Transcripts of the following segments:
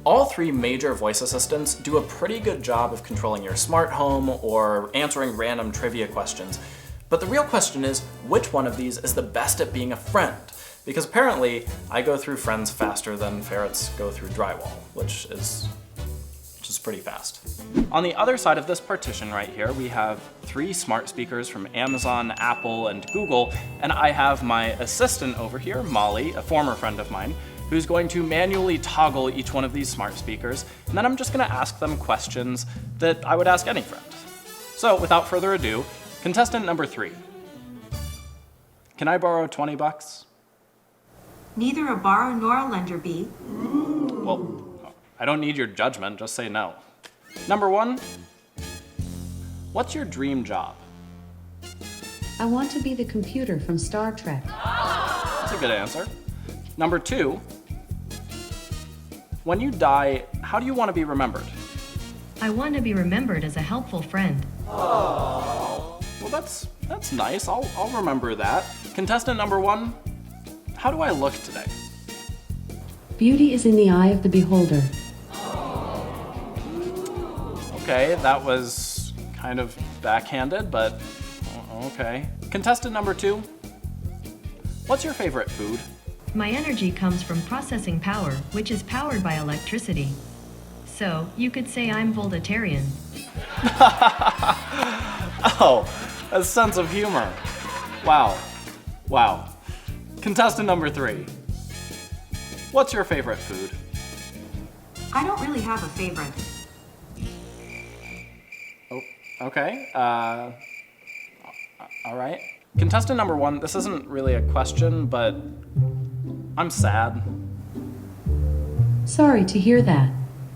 All three major voice assistants do a pretty good job of controlling your smart home or answering random trivia questions. But the real question is, which one of these is the best at being a friend? Because apparently, I go through friends faster than ferrets go through drywall, which is pretty fast. On the other side of this partition right here, we have 3 smart speakers from Amazon, Apple, and Google, and I have my assistant over here, Molly, a former friend of mine, who's going to manually toggle each one of these smart speakers, and then I'm just gonna ask them questions that I would ask any friend. So without further ado, contestant number 3. Can I borrow 20 bucks? Neither a borrower nor a lender be. Well, I don't need your judgment, just say no. Number 1, what's your dream job? I want to be the computer from Star Trek. That's a good answer. Number 2, when you die, how do you want to be remembered? I want to be remembered as a helpful friend. Well, that's nice. I'll remember that. Contestant number 1, how do I look today? Beauty is in the eye of the beholder. Okay, that was kind of backhanded, but okay. Contestant number 2, what's your favorite food? My energy comes from processing power, which is powered by electricity. So, you could say I'm voltairean. Oh, a sense of humor. Wow. Wow. Contestant number 3, what's your favorite food? I don't really have a favorite. Oh, okay. All right. Contestant number 1, this isn't really a question, but I'm sad. Sorry to hear that.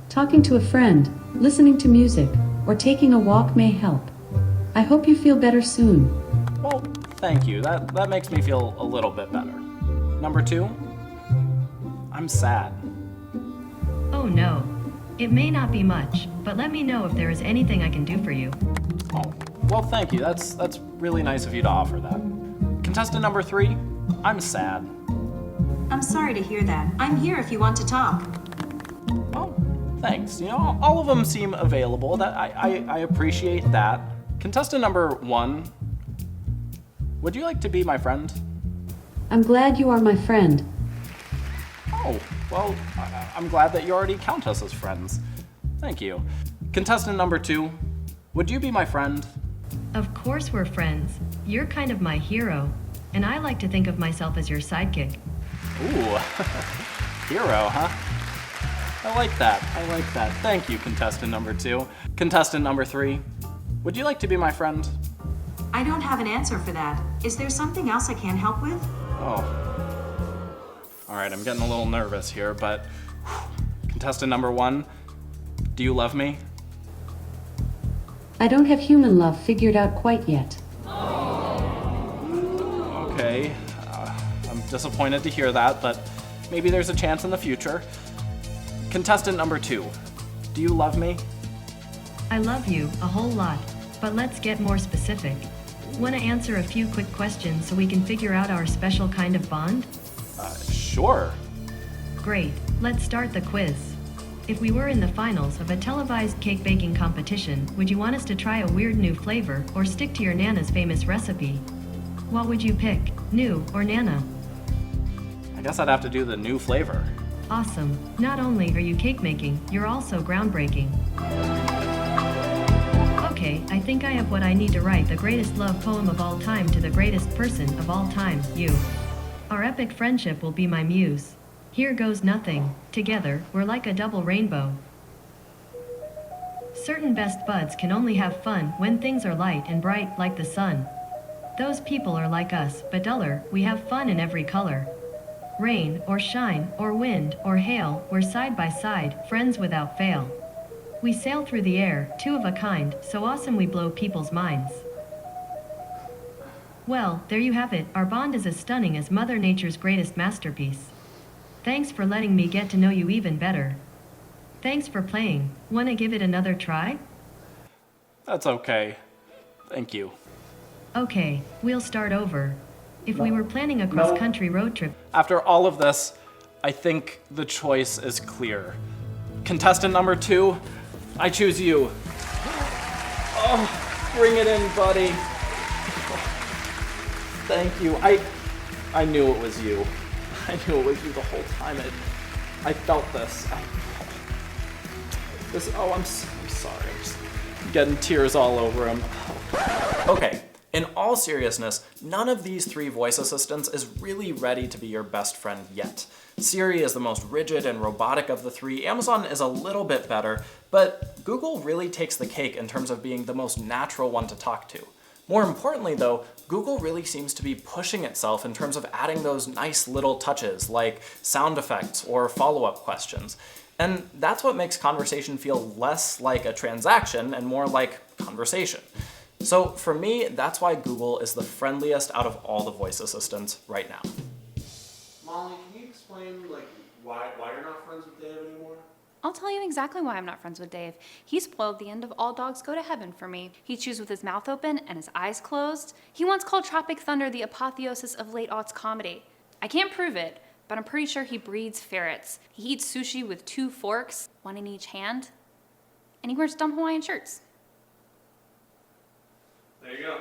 Talking to a friend, listening to music, or taking a walk may help. I hope you feel better soon. Well, thank you. That makes me feel a little bit better. Number 2, I'm sad. Oh no. It may not be much, but let me know if there is anything I can do for you. Oh, well, thank you. That's really nice of you to offer that. Contestant number 3, I'm sad. I'm sorry to hear that. I'm here if you want to talk. Well, thanks. You know, all of them seem available. That I appreciate that. Contestant number 1, would you like to be my friend? I'm glad you are my friend. Oh, well, I'm glad that you already count us as friends. Thank you. Contestant number 2, would you be my friend? Of course we're friends. You're kind of my hero, and I like to think of myself as your sidekick. Ooh, hero, huh? I like that. Thank you, contestant number 2. Contestant number 3, would you like to be my friend? I don't have an answer for that. Is there something else I can help with? Oh. All right, I'm getting a little nervous here, but contestant number 1, do you love me? I don't have human love figured out quite yet. Okay, I'm disappointed to hear that, but maybe there's a chance in the future. Contestant number 2, do you love me? I love you a whole lot, but let's get more specific. Want to answer a few quick questions so we can figure out our special kind of bond? Sure. Great, let's start the quiz. If we were in the finals of a televised cake baking competition, would you want us to try a weird new flavor or stick to your Nana's famous recipe? What would you pick, new or Nana? I guess I'd have to do the new flavor. Awesome. Not only are you cake making, you're also groundbreaking. Okay, I think I have what I need to write the greatest love poem of all time to the greatest person of all time, you. Our epic friendship will be my muse. Here goes nothing. Together, we're like a double rainbow. Certain best buds can only have fun when things are light and bright like the sun. Those people are like us, but duller. We have fun in every color. Rain, or shine, or wind, or hail, we're side by side, friends without fail. We sail through the air, two of a kind, so awesome we blow people's minds. Well, there you have it, our bond is as stunning as Mother Nature's greatest masterpiece. Thanks for letting me get to know you even better. Thanks for playing. Wanna give it another try? That's okay. Thank you. Okay, we'll start over. If we were planning a cross-country road trip... After all of this, I think the choice is clear. Contestant number 2, I choose you. Oh, bring it in, buddy. Thank you. I knew it was you. I knew it was you the whole time. I felt this. I'm sorry. I'm just getting tears all over him. Okay, in all seriousness, none of these 3 voice assistants is really ready to be your best friend yet. Siri is the most rigid and robotic of the 3, Amazon is a little bit better, but Google really takes the cake in terms of being the most natural one to talk to. More importantly though, Google really seems to be pushing itself in terms of adding those nice little touches like sound effects or follow-up questions. And that's what makes conversation feel less like a transaction and more like conversation. So for me, that's why Google is the friendliest out of all the voice assistants right now. Molly, can you explain why you're not friends with Dave anymore? I'll tell you exactly why I'm not friends with Dave. He spoiled the end of All Dogs Go to Heaven for me. He chews with his mouth open and his eyes closed. He once called Tropic Thunder the apotheosis of late-aughts comedy. I can't prove it, but I'm pretty sure he breeds ferrets. He eats sushi with 2 forks, 1 in each hand, and he wears dumb Hawaiian shirts. There you go.